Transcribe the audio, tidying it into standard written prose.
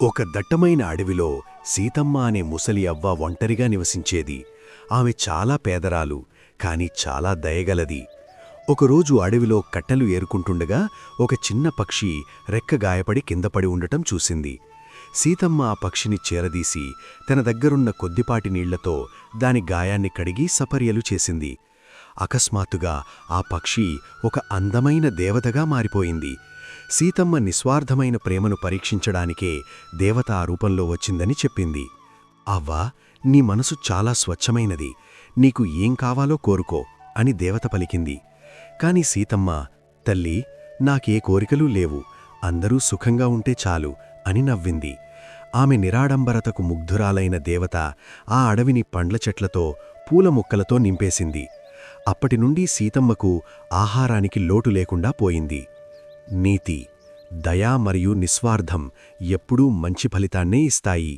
ఒక దట్టమైన అడవిలో సీతమ్మ అనే ముసలి అవ్వ ఒంటరిగా నివసించేది. ఆమె చాలా పేదరాలు, కాని చాలా దయగలది. ఒకరోజు అడవిలో కట్టెలు ఏరుకుంటుండగా ఒక చిన్న పక్షి రెక్క గాయపడి కిందపడి ఉండటం చూసింది. సీతమ్మ ఆ పక్షిని చేరదీసి తన దగ్గరున్న కొద్దిపాటి నీళ్లతో దాని గాయాన్ని కడిగి సపర్యలు చేసింది. అకస్మాత్తుగా ఆ పక్షి ఒక అందమైన దేవతగా మారిపోయింది. సీతమ్మ నిస్వార్థమైన ప్రేమను పరీక్షించడానికే దేవత ఆ రూపంలో వచ్చిందని చెప్పింది. అవ్వా, నీ మనసు చాలా స్వచ్ఛమైనది, నీకు ఏం కావాలో కోరుకో అని దేవత పలికింది. కాని సీతమ్మ, తల్లి, నాకే కోరికలూ లేవు, అందరూ సుఖంగా ఉంటే చాలు అని నవ్వింది. ఆమె నిరాడంబరతకు ముగ్ధురాలైన దేవత ఆ అడవిని పండ్ల చెట్లతో, పూల మొక్కలతో నింపేసింది. అప్పటినుండి సీతమ్మకు ఆహారానికి లోటు లేకుండా పోయింది. నీతి, దయ మరియు నిస్వార్థం ఎప్పుడూ మంచి ఫలితాన్నే ఇస్తాయి.